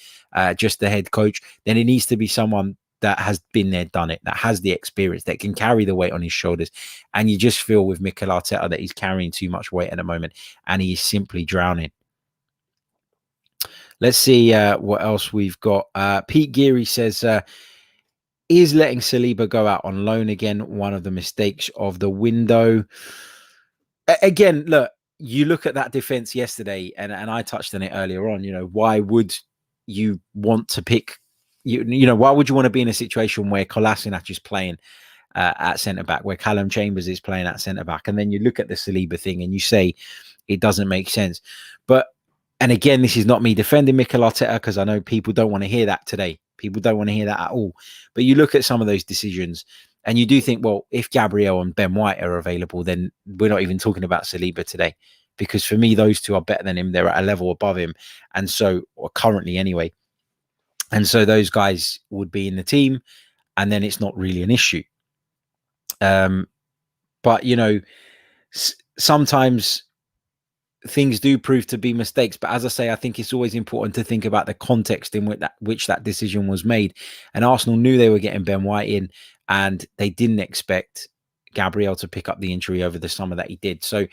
just the head coach, then it needs to be someone that has been there, done it, that has the experience, that can carry the weight on his shoulders. And you just feel with Mikel Arteta that he's carrying too much weight at the moment, and he is simply drowning. Let's see what else we've got. Pete Geary says, is letting Saliba go out on loan again one of the mistakes of the window? Again, look, you look at that defense yesterday, and I touched on it earlier on. You know, why would you want to pick? You know, why would you want to be in a situation where Kolasinac is playing at centre back, where Callum Chambers is playing at centre back, and then you look at the Saliba thing and you say it doesn't make sense. But and again, this is not me defending Mikel Arteta, because I know people don't want to hear that today. People don't want to hear that at all. But you look at some of those decisions and you do think, well, if Gabriel and Ben White are available, then we're not even talking about Saliba today. Because for me, those two are better than him. They're at a level above him. And so, or currently anyway. And so those guys would be in the team, and then it's not really an issue. But, you know, sometimes things do prove to be mistakes. But as I say, I think it's always important to think about the context in which that decision was made. And Arsenal knew they were getting Ben White in, and they didn't expect Gabriel to pick up the injury over the summer that he did. So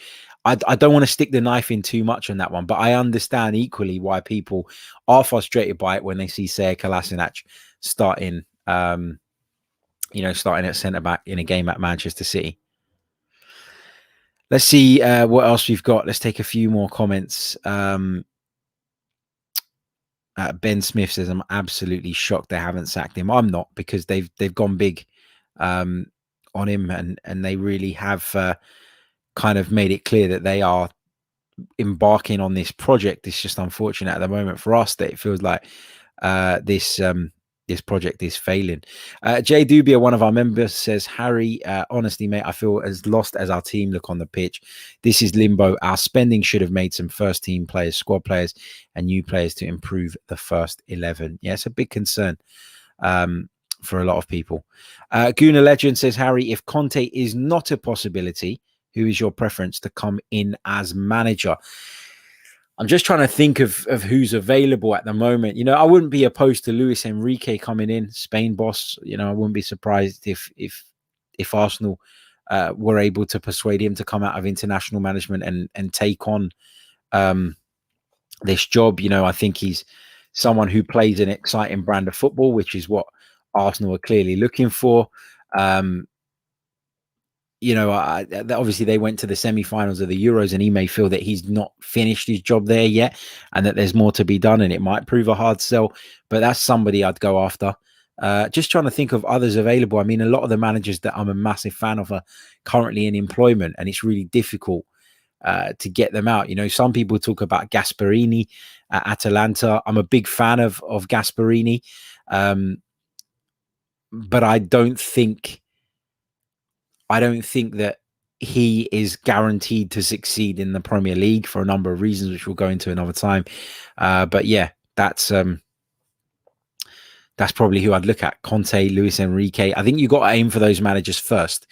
I don't want to stick the knife in too much on that one, but I understand equally why people are frustrated by it when they see Serie Kolasinac starting, starting at centre-back in a game at Manchester City. Let's see what else we've got. Let's take a few more comments. Ben Smith says, I'm absolutely shocked they haven't sacked him. I'm not, because they've gone big on him, and they really have kind of made it clear that they are embarking on this project. It's just unfortunate at the moment for us that it feels like this project is failing. Jay Dubia, one of our members, says, Harry, honestly, mate, I feel as lost as our team look on the pitch. This is limbo. Our spending should have made some first team players, squad players, and new players to improve the first 11. Yeah, it's a big concern for a lot of people. Gooner Legend says, Harry, if Conte is not a possibility, who is your preference to come in as manager? I'm just trying to think of who's available at the moment. You know, I wouldn't be opposed to Luis Enrique coming in, Spain boss. You know, I wouldn't be surprised if Arsenal were able to persuade him to come out of international management and take on this job. You know, I think he's someone who plays an exciting brand of football, which is what Arsenal are clearly looking for. obviously they went to the semi-finals of the Euros, and he may feel that he's not finished his job there yet, and that there's more to be done, and it might prove a hard sell. But that's somebody I'd go after. Just trying to think of others available. I mean, a lot of the managers that I'm a massive fan of are currently in employment, and it's really difficult to get them out. Some people talk about Gasperini at Atalanta. I'm a big fan of Gasperini, but I don't think that he is guaranteed to succeed in the Premier League for a number of reasons, which we'll go into another time. But yeah, that's probably who I'd look at. Conte, Luis Enrique. I think you got to aim for those managers first.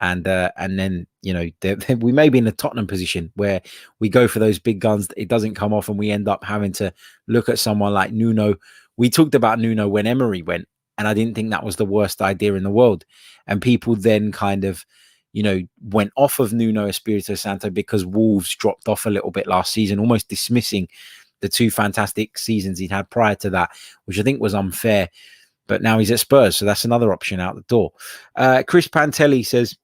And then, we may be in a Tottenham position where we go for those big guns. It doesn't come off, and we end up having to look at someone like Nuno. We talked about Nuno when Emery went, and I didn't think that was the worst idea in the world. And people then kind of, went off of Nuno Espirito Santo because Wolves dropped off a little bit last season, almost dismissing the two fantastic seasons he'd had prior to that, which I think was unfair. But now he's at Spurs, so that's another option out the door. Chris Pantelli says,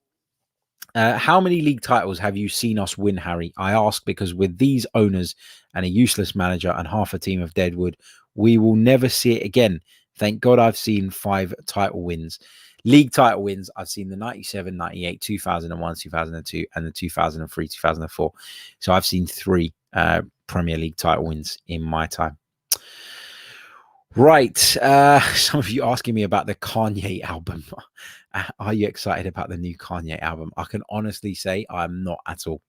how many league titles have you seen us win, Harry? I ask because with these owners and a useless manager and half a team of deadwood, we will never see it again. Thank God I've seen 5 title wins. League title wins, I've seen the 97, 98, 2001, 2002, and the 2003, 2004. So I've seen 3 Premier League title wins in my time. Right. Some of you asking me about the Kanye album. Are you excited about the new Kanye album? I can honestly say I'm not at all.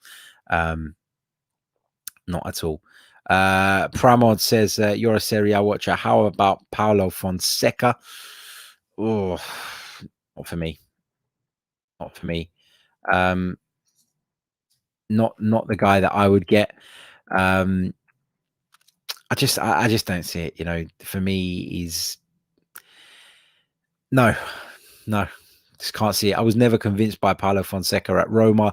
Not at all. Pramod says, you're a Serie A watcher. How about Paulo Fonseca? Oh, not for me. Not for me. Not the guy that I would get. I just don't see it. For me, he's no, just can't see it. I was never convinced by Paulo Fonseca at Roma,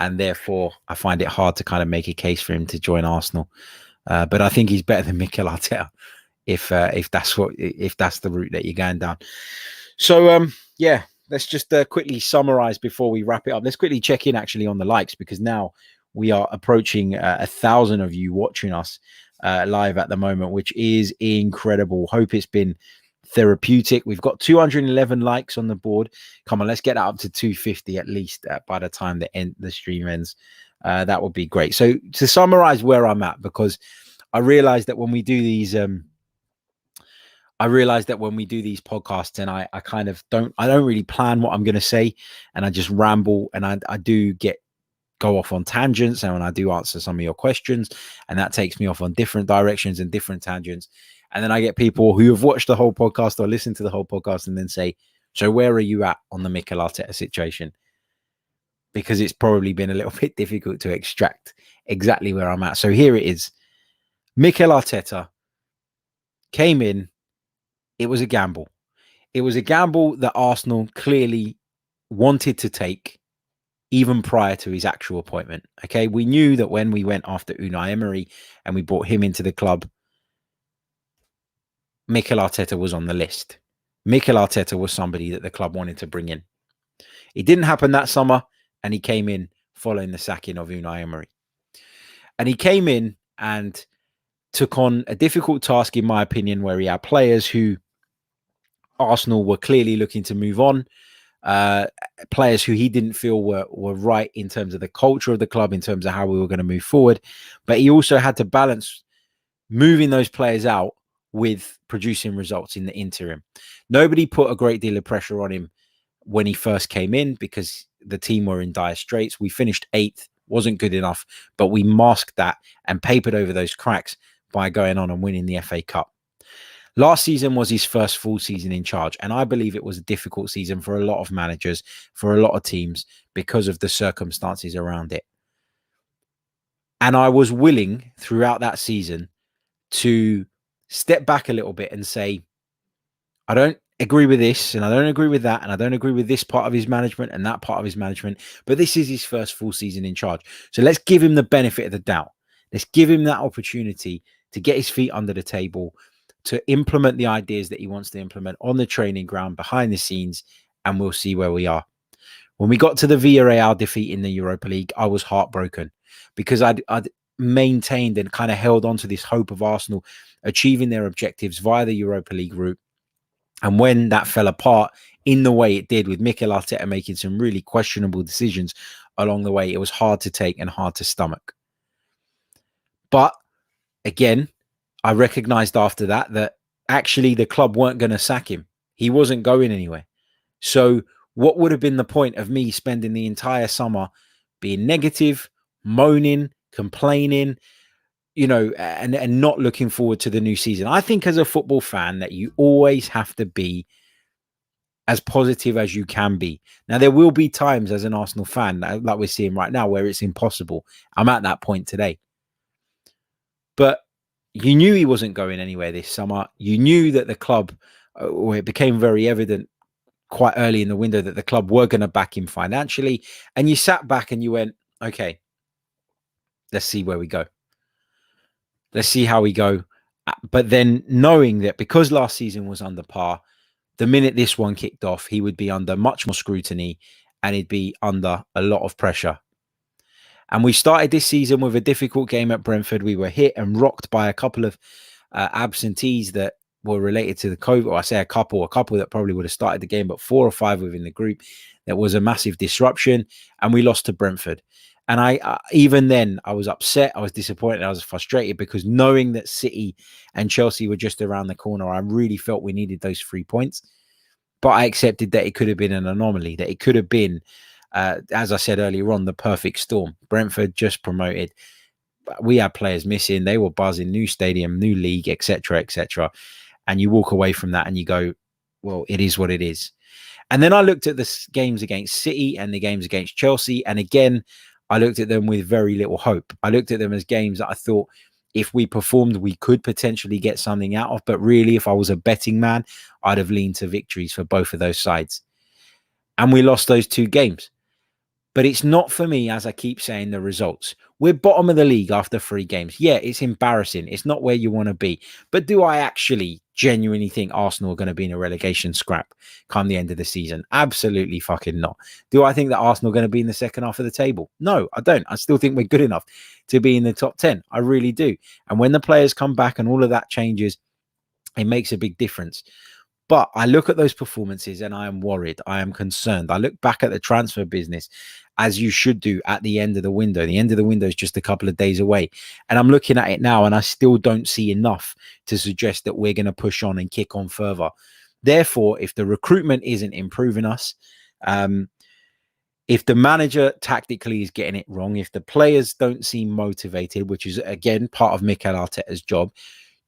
and therefore I find it hard to kind of make a case for him to join Arsenal. But I think he's better than Mikel Arteta if that's the route that you're going down. So yeah, let's just quickly summarize before we wrap it up. Let's quickly check in actually on the likes, because now we are approaching 1,000 of you watching us live at the moment, which is incredible. Hope it's been therapeutic. We've got 211 likes on the board. Come on, let's get that up to 250 at least by the time the stream ends. That would be great. So to summarize where I'm at, because I realized that when we do these podcasts, and I kind of don't really plan what I'm going to say, and I just ramble, and I do go off on tangents, and when I do answer some of your questions, and that takes me off on different directions and different tangents. And then I get people who have watched the whole podcast or listened to the whole podcast and then say, so where are you at on the Mikel Arteta situation? Because it's probably been a little bit difficult to extract exactly where I'm at. So here it is. Mikel Arteta came in. It was a gamble. It was a gamble that Arsenal clearly wanted to take even prior to his actual appointment. Okay, we knew that when we went after Unai Emery and we brought him into the club, Mikel Arteta was on the list. Mikel Arteta was somebody that the club wanted to bring in. It didn't happen that summer, and he came in following the sacking of Unai Emery. And he came in and took on a difficult task, in my opinion, where he had players who Arsenal were clearly looking to move on, players who he didn't feel were right in terms of the culture of the club, in terms of how we were going to move forward. But he also had to balance moving those players out with producing results in the interim. Nobody put a great deal of pressure on him when he first came in, because the team were in dire straits. We finished 8th, wasn't good enough, but we masked that and papered over those cracks by going on and winning the FA Cup. Last season was his first full season in charge, and I believe it was a difficult season for a lot of managers, for a lot of teams, because of the circumstances around it. And I was willing throughout that season to step back a little bit and say, I don't agree with this, and I don't agree with that, and I don't agree with this part of his management and that part of his management, but this is his first full season in charge. So let's give him the benefit of the doubt. Let's give him that opportunity to get his feet under the table, to implement the ideas that he wants to implement on the training ground, behind the scenes, and we'll see where we are. When we got to the Villarreal defeat in the Europa League, I was heartbroken because I'd maintained and kind of held on to this hope of Arsenal achieving their objectives via the Europa League route. And when that fell apart in the way it did, with Mikel Arteta making some really questionable decisions along the way, it was hard to take and hard to stomach. But again, I recognized after that actually the club weren't going to sack him. He wasn't going anywhere. So what would have been the point of me spending the entire summer being negative, moaning, complaining, and not looking forward to the new season? I think as a football fan that you always have to be as positive as you can be. Now, there will be times as an Arsenal fan, like we're seeing right now, where it's impossible. I'm at that point today. But you knew he wasn't going anywhere this summer. You knew that the club, or it became very evident quite early in the window, that the club were going to back him financially. And you sat back and you went, okay, let's see where we go. Let's see how we go. But then knowing that because last season was under par, the minute this one kicked off, he would be under much more scrutiny and he'd be under a lot of pressure. And we started this season with a difficult game at Brentford. We were hit and rocked by a couple of absentees that were related to the COVID. Or I say a couple that probably would have started the game, but 4 or 5 within the group. There was a massive disruption and we lost to Brentford. And I even then, I was upset, I was disappointed, I was frustrated, because knowing that City and Chelsea were just around the corner, I really felt we needed those 3 points. But I accepted that it could have been an anomaly, that it could have been, as I said earlier on, the perfect storm. Brentford just promoted. We had players missing. They were buzzing, new stadium, new league, etc., etc. And you walk away from that and you go, well, it is what it is. And then I looked at the games against City and the games against Chelsea. And again, I looked at them with very little hope. I looked at them as games that I thought if we performed, we could potentially get something out of. But really, if I was a betting man, I'd have leaned to victories for both of those sides. And we lost those 2 games. But it's not for me, as I keep saying, the results. We're bottom of the league after 3 games. Yeah, it's embarrassing. It's not where you want to be. But do I actually genuinely think Arsenal are going to be in a relegation scrap come the end of the season? Absolutely fucking not. Do I think that Arsenal are going to be in the second half of the table? No, I don't. I still think we're good enough to be in the top 10. I really do. And when the players come back and all of that changes, it makes a big difference. But I look at those performances and I am worried. I am concerned. I look back at the transfer business, as you should do, at the end of the window. The end of the window is just a couple of days away. And I'm looking at it now and I still don't see enough to suggest that we're going to push on and kick on further. Therefore, if the recruitment isn't improving us, if the manager tactically is getting it wrong, if the players don't seem motivated, which is, again, part of Mikel Arteta's job,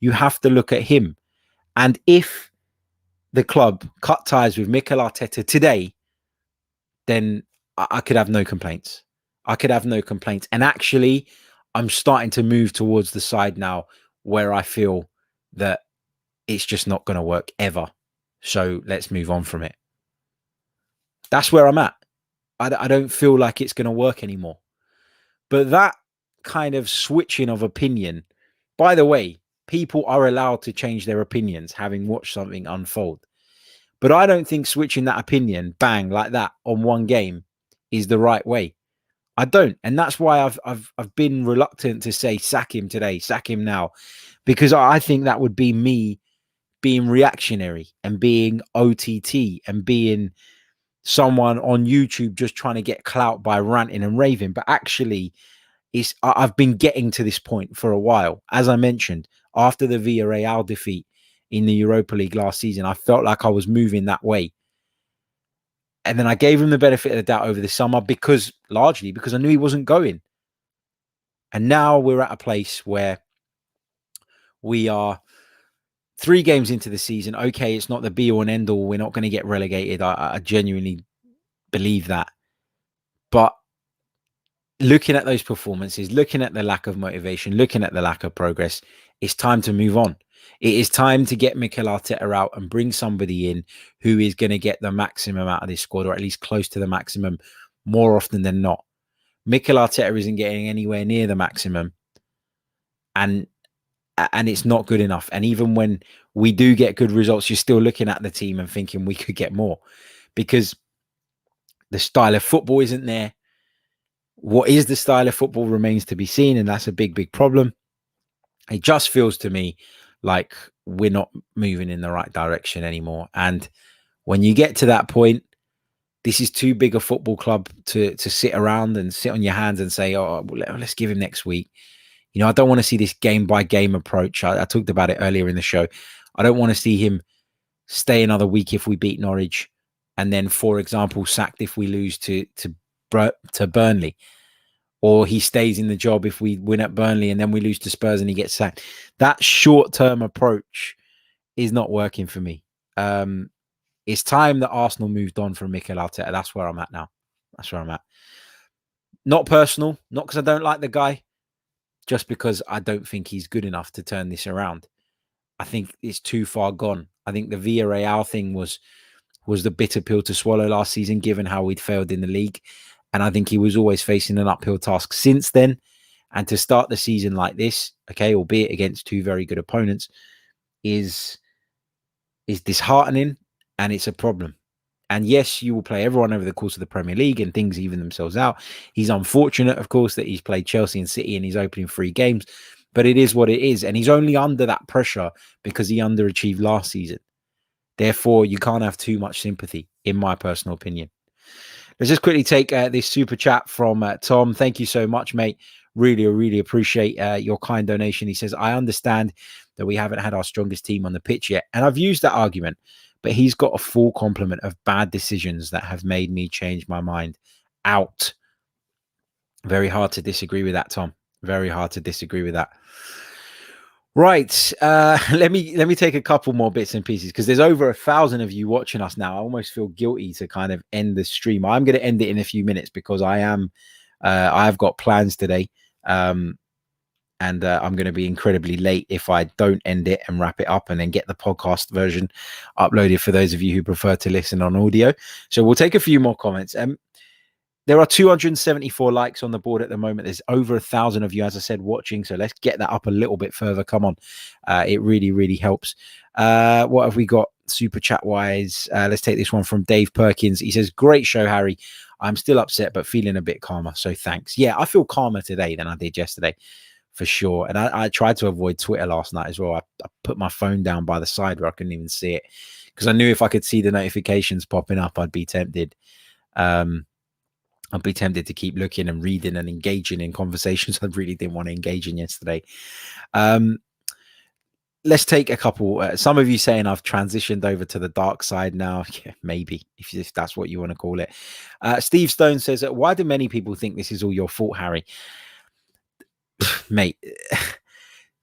you have to look at him. And if the club cut ties with Mikel Arteta today, then I could have no complaints. I could have no complaints. And actually, I'm starting to move towards the side now where I feel that it's just not going to work ever. So let's move on from it. That's where I'm at. I don't feel like it's going to work anymore. But that kind of switching of opinion, by the way, people are allowed to change their opinions having watched something unfold. But I don't think switching that opinion, bang, like that on one game is the right way. I don't. And that's why I've been reluctant to say sack him today, sack him now, because I think that would be me being reactionary and being OTT and being someone on YouTube just trying to get clout by ranting and raving. But actually, I've been getting to this point for a while. As I mentioned, after the Villarreal defeat in the Europa League last season, I felt like I was moving that way. And then I gave him the benefit of the doubt over the summer largely because I knew he wasn't going. And now we're at a place where we are 3 games into the season. Okay, it's not the be all and end all. We're not going to get relegated. I genuinely believe that. But looking at those performances, looking at the lack of motivation, looking at the lack of progress, it's time to move on. It is time to get Mikel Arteta out and bring somebody in who is going to get the maximum out of this squad, or at least close to the maximum more often than not. Mikel Arteta isn't getting anywhere near the maximum. And it's not good enough. And even when we do get good results, you're still looking at the team and thinking we could get more. Because The style of football isn't there. What is the style of football remains to be seen, and that's a big, big problem. It just feels to me like we're not moving in the right direction anymore. And when you get to that point, this is too big a football club to sit around and sit on your hands and say, oh, let's give him next week. You know, I don't want to see this game by game approach. I talked about it earlier in the show. I don't want to see him stay another week if we beat Norwich, and then, for example, sacked if we lose to Burnley, or he stays in the job if we win at Burnley and then we lose to Spurs and he gets sacked. That short-term approach is not working for me. It's time that Arsenal moved on from Mikel Arteta. That's where I'm at now. That's where I'm at. Not personal, not because I don't like the guy, just because I don't think he's good enough to turn this around. I think it's too far gone. I think the Villarreal thing was the bitter pill to swallow last season, given how we'd failed in the league. And I think he was always facing an uphill task since then. And to start the season like this, okay, albeit against two very good opponents, is disheartening, and it's a problem. And yes, you will play everyone over the course of the Premier League and things even themselves out. He's unfortunate, of course, that he's played Chelsea and City in his opening 3 games, but it is what it is. And he's only under that pressure because he underachieved last season. Therefore, you can't have too much sympathy, in my personal opinion. Let's just quickly take this super chat from Tom. Thank you so much, mate. Really, really appreciate your kind donation. He says, I understand that we haven't had our strongest team on the pitch yet. And I've used that argument, but he's got a full complement of bad decisions that have made me change my mind out. Very hard to disagree with that, Tom. Very hard to disagree with that. Right. Let me take a couple more bits and pieces, because there's over 1,000 of you watching us now. I almost feel guilty to kind of end the stream. I'm going to end it in a few minutes because I've got plans today. And I'm going to be incredibly late if I don't end it and wrap it up and then get the podcast version uploaded for those of you who prefer to listen on audio. So we'll take a few more comments. There are 274 likes on the board at the moment. There's over 1,000 of you, as I said, watching. So let's get that up a little bit further. Come on. It really, really helps. What have we got super chat wise? Let's take this one from Dave Perkins. He says, great show, Harry. I'm still upset, but feeling a bit calmer. So thanks. Yeah, I feel calmer today than I did yesterday, for sure. And I tried to avoid Twitter last night as well. I put my phone down by the side where I couldn't even see it, because I knew if I could see the notifications popping up, I'd be tempted. I'd be tempted to keep looking and reading and engaging in conversations I really didn't want to engage in yesterday. Let's take a couple. Some of you saying I've transitioned over to the dark side now. Yeah, maybe, if that's what you want to call it. Steve Stone says, why do many people think this is all your fault, Harry? Mate,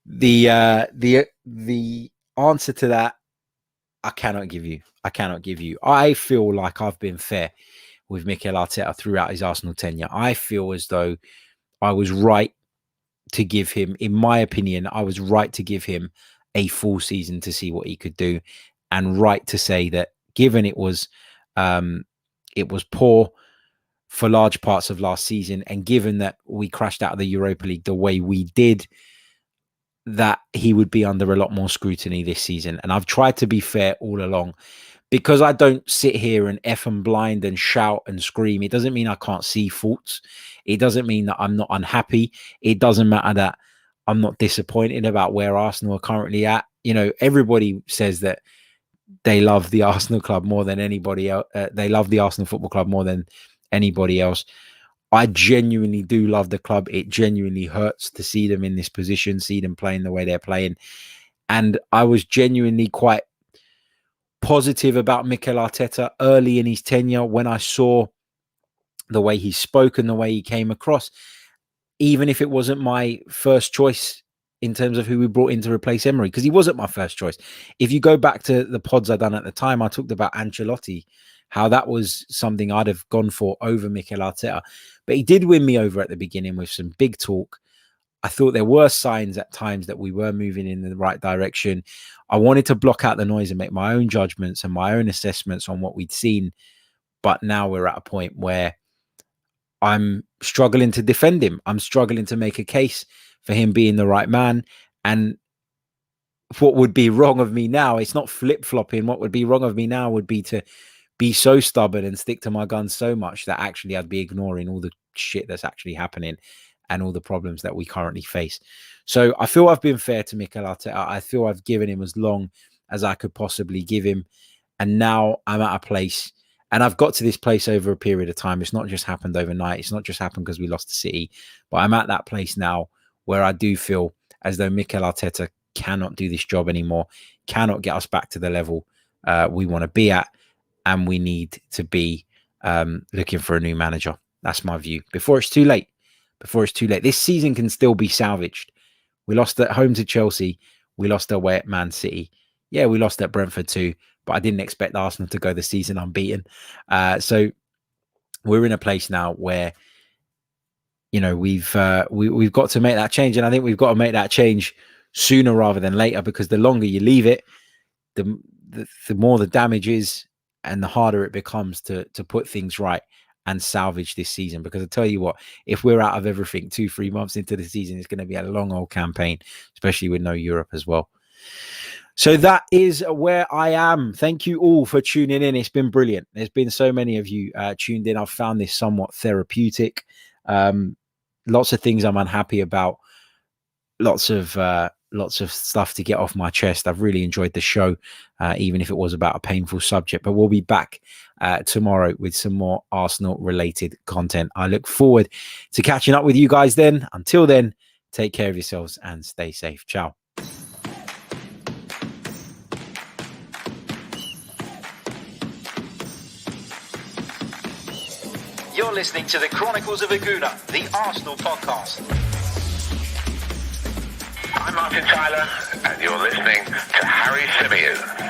the answer to that, I cannot give you. I feel like I've been fair with Mikel Arteta throughout his Arsenal tenure. I feel as though I was right to give him, in my opinion, I was right to give him a full season to see what he could do, and right to say that given it was poor for large parts of last season, and given that we crashed out of the Europa League the way we did, that he would be under a lot more scrutiny this season. And I've tried to be fair all along, because I don't sit here and F and blind and shout and scream. It doesn't mean I can't see faults. It doesn't mean that I'm not unhappy. It doesn't matter that I'm not disappointed about where Arsenal are currently at. You know, everybody says that they love the Arsenal club more than anybody else. They love the Arsenal Football Club more than anybody else. I genuinely do love the club. It genuinely hurts to see them in this position, see them playing the way they're playing. And I was genuinely quite positive about Mikel Arteta early in his tenure when I saw the way he spoke and the way he came across, even if it wasn't my first choice in terms of who we brought in to replace Emery, because he wasn't my first choice. If you go back to the pods I'd done at the time, I talked about Ancelotti, how that was something I'd have gone for over Mikel Arteta. But he did win me over at the beginning with some big talk. I thought there were signs at times that we were moving in the right direction. I wanted to block out the noise and make my own judgments and my own assessments on what we'd seen. But now we're at a point where I'm struggling to defend him. I'm struggling to make a case for him being the right man. And what would be wrong of me now, it's not flip-flopping. What would be wrong of me now would be to be so stubborn and stick to my guns so much that actually I'd be ignoring all the shit that's actually happening and all the problems that we currently face. So I feel I've been fair to Mikel Arteta. I feel I've given him as long as I could possibly give him. And now I'm at a place, and I've got to this place over a period of time. It's not just happened overnight. It's not just happened because we lost to City. But I'm at that place now where I do feel as though Mikel Arteta cannot do this job anymore, cannot get us back to the level we want to be at. And we need to be looking for a new manager. That's my view. Before it's too late. Before it's too late. This season can still be salvaged. We lost at home to Chelsea. We lost away at Man City. Yeah, we lost at Brentford too, but I didn't expect Arsenal to go the season unbeaten. So we're in a place now where, you know, we've got to make that change, and I think we've got to make that change sooner rather than later, because the longer you leave it, the more the damage is, and the harder it becomes to put things right and salvage this season. Because I tell you what, if we're out of everything 2-3 months into the season, it's going to be a long old campaign, especially with no Europe as well. So that is where I am. Thank you all for tuning in. It's been brilliant. There's been so many of you tuned in. I've found this somewhat therapeutic. Lots of things I'm unhappy about. Lots of stuff to get off my chest. I've really enjoyed the show, even if it was about a painful subject. But we'll be back tomorrow with some more Arsenal-related content. I look forward to catching up with you guys then. Until then, take care of yourselves and stay safe. Ciao. You're listening to the Chronicles of a Gooner, the Arsenal podcast. I'm Martin Tyler, and you're listening to Harry Symeou.